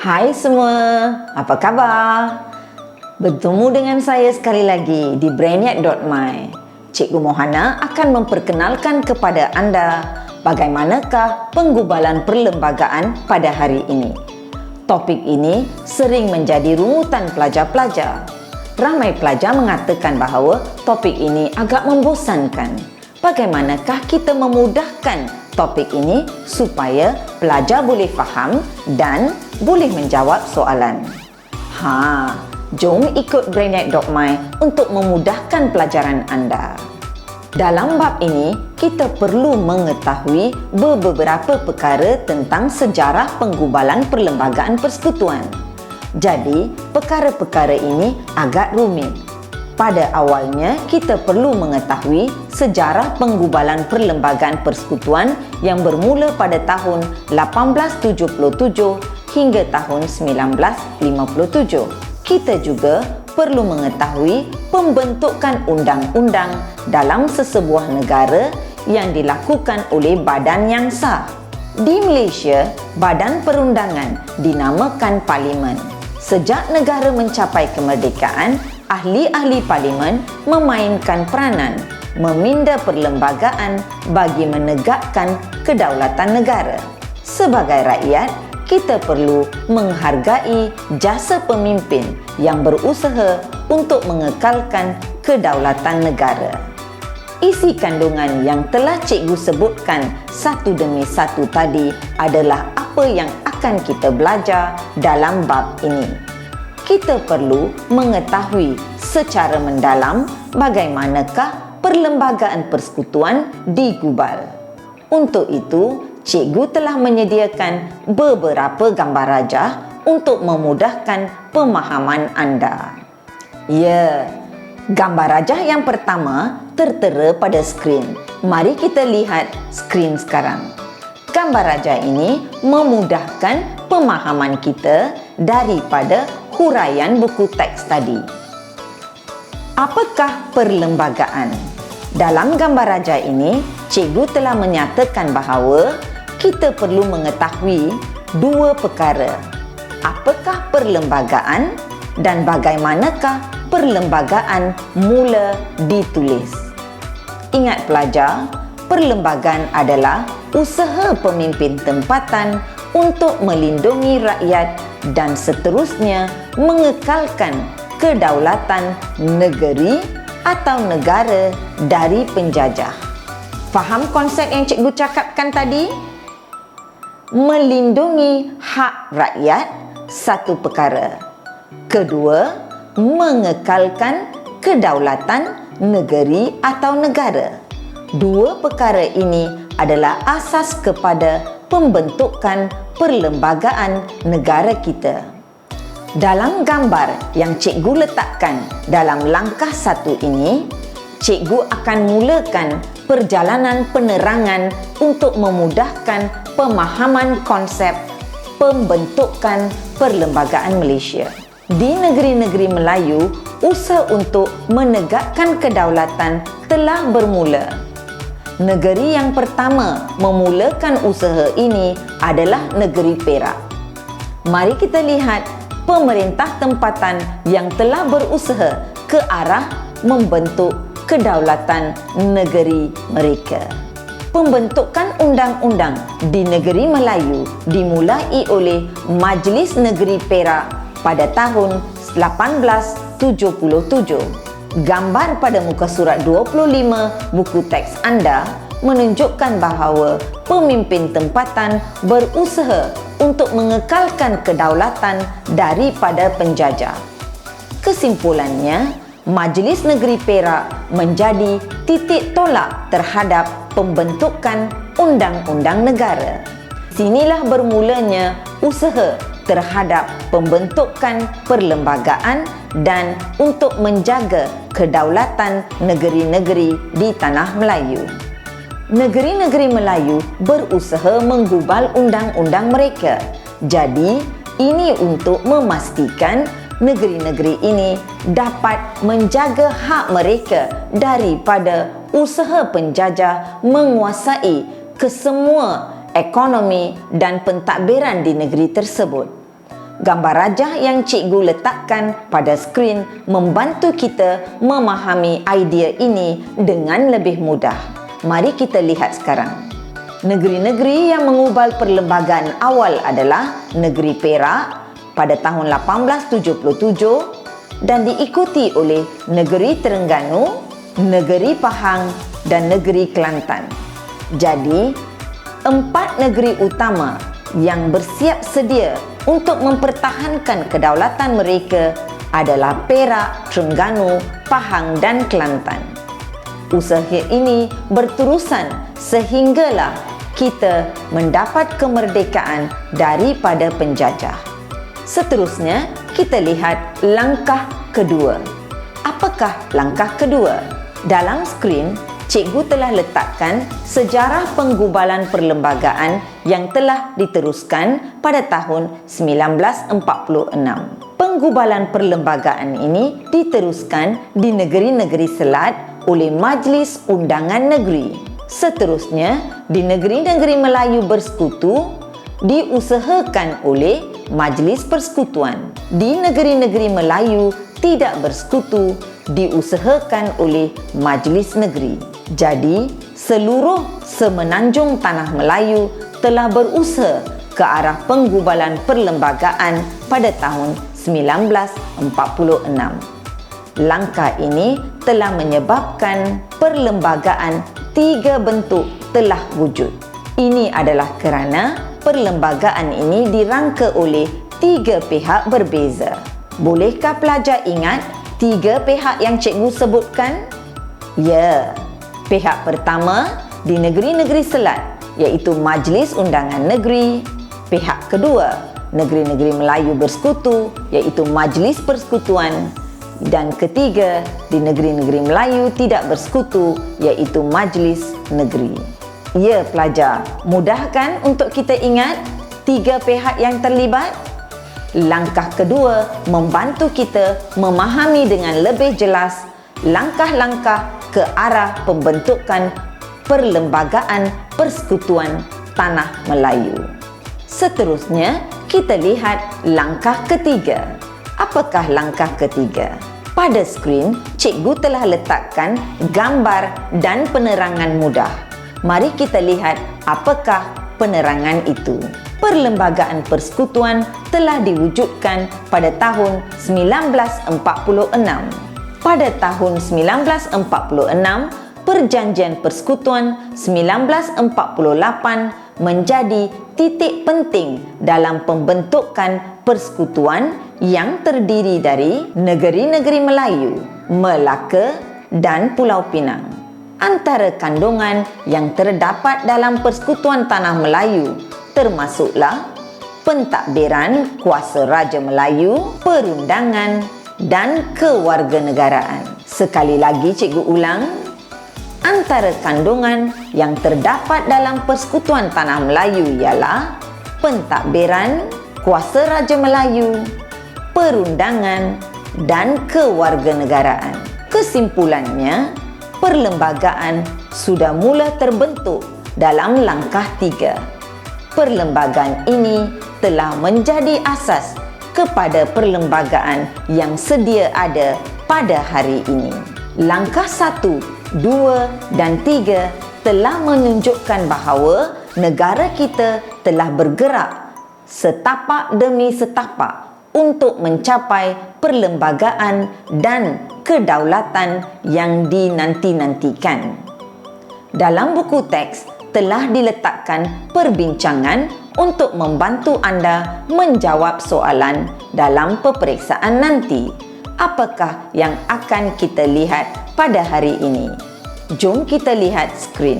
Hai semua, apa khabar? Bertemu dengan saya sekali lagi di Brainiac.my. Cikgu Mohana akan memperkenalkan kepada anda bagaimanakah penggubalan perlembagaan pada hari ini. Topik ini sering menjadi rungutan pelajar-pelajar. Ramai pelajar mengatakan bahawa topik ini agak membosankan. Bagaimanakah kita memudahkan topik ini supaya pelajar boleh faham dan boleh menjawab soalan? Jom ikut Brainiac.my untuk memudahkan pelajaran anda. Dalam bab ini, kita perlu mengetahui beberapa perkara tentang sejarah penggubalan perlembagaan persekutuan. Jadi, perkara-perkara ini agak rumit. Pada awalnya, kita perlu mengetahui sejarah penggubalan perlembagaan persekutuan yang bermula pada tahun 1877 hingga tahun 1957. Kita juga perlu mengetahui pembentukan undang-undang dalam sesebuah negara yang dilakukan oleh badan yang sah. Di Malaysia, badan perundangan dinamakan Parlimen. Sejak negara mencapai kemerdekaan, ahli-ahli parlimen memainkan peranan meminda perlembagaan bagi menegakkan kedaulatan negara. Sebagai rakyat, kita perlu menghargai jasa pemimpin yang berusaha untuk mengekalkan kedaulatan negara. Isi kandungan yang telah cikgu sebutkan satu demi satu tadi adalah apa yang akan kita belajar dalam bab ini. Kita perlu mengetahui secara mendalam bagaimanakah perlembagaan persekutuan digubal. Untuk itu, cikgu telah menyediakan beberapa gambar rajah untuk memudahkan pemahaman anda. Ya, gambar rajah yang pertama tertera pada skrin. Mari kita lihat skrin sekarang. Gambar rajah ini memudahkan pemahaman kita daripada huraian buku teks tadi. Apakah perlembagaan? Dalam gambar rajah ini, cikgu telah menyatakan bahawa kita perlu mengetahui dua perkara. Apakah perlembagaan dan bagaimanakah perlembagaan mula ditulis? Ingat pelajar, perlembagaan adalah usaha pemimpin tempatan untuk melindungi rakyat dan seterusnya mengekalkan kedaulatan negeri atau negara dari penjajah. Faham konsep yang cikgu cakapkan tadi? Melindungi hak rakyat, satu perkara. Kedua, mengekalkan kedaulatan negeri atau negara. Dua perkara ini adalah asas kepada pembentukan perlembagaan negara kita. Dalam gambar yang cikgu letakkan dalam langkah satu ini, cikgu akan mulakan perjalanan penerangan untuk memudahkan pemahaman konsep pembentukan perlembagaan Malaysia. Di negeri-negeri Melayu, usaha untuk menegakkan kedaulatan telah bermula. Negeri yang pertama memulakan usaha ini adalah negeri Perak. Mari kita lihat pemerintah tempatan yang telah berusaha ke arah membentuk kedaulatan negeri mereka. Pembentukan undang-undang di negeri Melayu dimulai oleh Majlis Negeri Perak pada tahun 1877. Gambar pada muka surat 25 buku teks anda menunjukkan bahawa pemimpin tempatan berusaha untuk mengekalkan kedaulatan daripada penjajah. Kesimpulannya, Majlis Negeri Perak menjadi titik tolak terhadap pembentukan undang-undang negara. Sinilah bermulanya usaha terhadap pembentukan perlembagaan dan untuk menjaga kedaulatan negeri-negeri di Tanah Melayu. Negeri-negeri Melayu berusaha menggubal undang-undang mereka. Jadi, ini untuk memastikan negeri-negeri ini dapat menjaga hak mereka daripada usaha penjajah menguasai kesemua ekonomi dan pentadbiran di negeri tersebut. gambar rajah yang cikgu letakkan pada skrin membantu kita memahami idea ini dengan lebih mudah. Mari kita lihat sekarang. Negeri-negeri yang mengubal perlembagaan awal adalah negeri Perak pada tahun 1877 dan diikuti oleh negeri Terengganu, negeri Pahang dan negeri Kelantan. Jadi, 4 negeri utama yang bersiap sedia untuk mempertahankan kedaulatan mereka adalah Perak, Terengganu, Pahang dan Kelantan. Usaha ini berterusan sehinggalah kita mendapat kemerdekaan daripada penjajah. Seterusnya, kita lihat langkah kedua. Apakah langkah kedua? Dalam skrin, cikgu telah letakkan sejarah penggubalan perlembagaan yang telah diteruskan pada tahun 1946. Penggubalan perlembagaan ini diteruskan di negeri-negeri Selat oleh Majlis Undangan Negeri. Seterusnya, di negeri-negeri Melayu Bersekutu diusahakan oleh Majlis Persekutuan. Di negeri-negeri Melayu tidak bersekutu diusahakan oleh Majlis Negeri. Jadi, seluruh semenanjung Tanah Melayu telah berusaha ke arah penggubalan perlembagaan pada tahun 1946. Langkah ini telah menyebabkan perlembagaan 3 bentuk telah wujud. Ini adalah kerana perlembagaan ini dirangka oleh 3 pihak berbeza. Bolehkah pelajar ingat 3 pihak yang cikgu sebutkan? Ya, pihak pertama di negeri-negeri Selat iaitu Majlis Undangan Negeri. Pihak kedua, negeri-negeri Melayu Bersekutu iaitu Majlis Persekutuan. Dan ketiga, di negeri-negeri Melayu tidak bersekutu iaitu Majlis Negeri. Ya pelajar, mudah kan untuk kita ingat 3 pihak yang terlibat? Langkah kedua membantu kita memahami dengan lebih jelas langkah-langkah ke arah pembentukan Perlembagaan Persekutuan Tanah Melayu. Seterusnya, kita lihat langkah ketiga. Apakah langkah ketiga? Pada skrin, cikgu telah letakkan gambar dan penerangan mudah. Mari kita lihat apakah penerangan itu. Perlembagaan Persekutuan telah diwujudkan pada tahun 1946. Pada tahun 1946, Perjanjian Persekutuan 1948 menjadi titik penting dalam pembentukan persekutuan yang terdiri dari negeri-negeri Melayu, Melaka dan Pulau Pinang. Antara kandungan yang terdapat dalam Persekutuan Tanah Melayu termasuklah pentadbiran kuasa Raja Melayu, perundangan dan kewarganegaraan. Sekali lagi cikgu ulang, antara kandungan yang terdapat dalam Persekutuan Tanah Melayu ialah pentadbiran kuasa Raja Melayu, perundangan dan kewarganegaraan. Kesimpulannya, perlembagaan sudah mula terbentuk dalam langkah 3. Perlembagaan ini telah menjadi asas kepada perlembagaan yang sedia ada pada hari ini. Langkah 1, 2 dan 3 telah menunjukkan bahawa negara kita telah bergerak setapak demi setapak untuk mencapai perlembagaan dan kedaulatan yang dinanti-nantikan. Dalam buku teks telah diletakkan perbincangan untuk membantu anda menjawab soalan dalam peperiksaan nanti. Apakah yang akan kita lihat pada hari ini? Jom kita lihat skrin.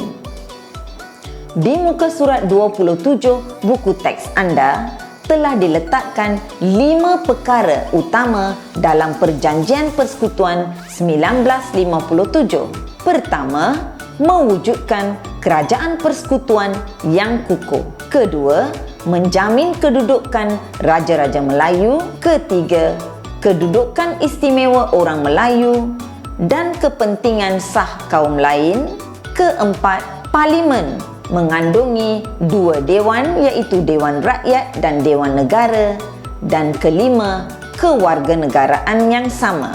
Di muka surat 27 buku teks anda telah diletakkan 5 perkara utama dalam Perjanjian Persekutuan 1957. Pertama, mewujudkan kerajaan persekutuan yang kukuh. Kedua, menjamin kedudukan Raja-Raja Melayu. Ketiga, kedudukan istimewa orang Melayu dan kepentingan sah kaum lain. Keempat, Parlimen mengandungi 2 dewan iaitu Dewan Rakyat dan Dewan Negara. Dan kelima, kewarganegaraan yang sama.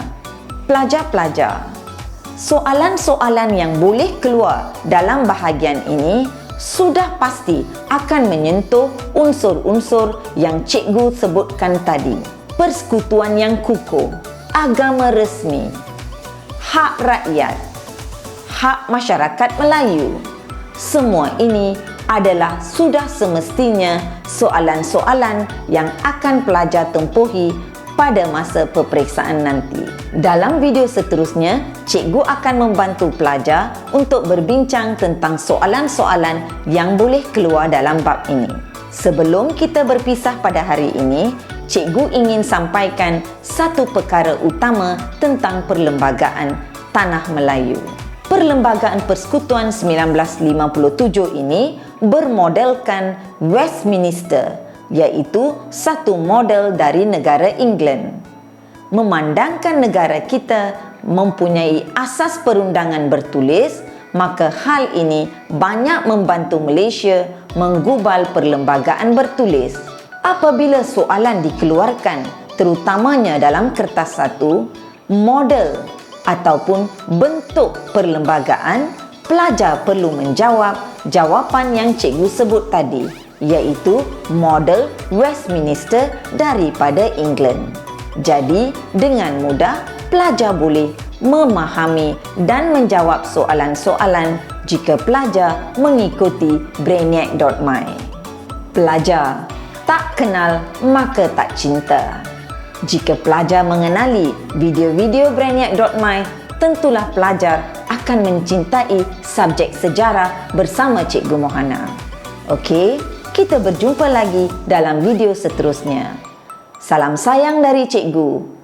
Pelajar-pelajar, soalan-soalan yang boleh keluar dalam bahagian ini sudah pasti akan menyentuh unsur-unsur yang cikgu sebutkan tadi. Persekutuan yang kukuh, agama resmi, hak rakyat, hak masyarakat Melayu. Semua ini adalah sudah semestinya soalan-soalan yang akan pelajar tempuhi pada masa peperiksaan nanti. Dalam video seterusnya, cikgu akan membantu pelajar untuk berbincang tentang soalan-soalan yang boleh keluar dalam bab ini. Sebelum kita berpisah pada hari ini, cikgu ingin sampaikan satu perkara utama tentang Perlembagaan Tanah Melayu. Perlembagaan Persekutuan 1957 ini bermodelkan Westminster, iaitu satu model dari negara England. Memandangkan negara kita mempunyai asas perundangan bertulis, maka hal ini banyak membantu Malaysia menggubal perlembagaan bertulis. Apabila soalan dikeluarkan, terutamanya dalam kertas satu, model ataupun bentuk perlembagaan, pelajar perlu menjawab jawapan yang cikgu sebut tadi, iaitu model Westminster daripada England. Jadi, dengan mudah pelajar boleh memahami dan menjawab soalan-soalan jika pelajar mengikuti Brainiac.my. Pelajar, tak kenal maka tak cinta. Jika pelajar mengenali video-video Brainiac.my, tentulah pelajar akan mencintai subjek sejarah bersama Cikgu Mohana. Okey, kita berjumpa lagi dalam video seterusnya. Salam sayang dari Cikgu.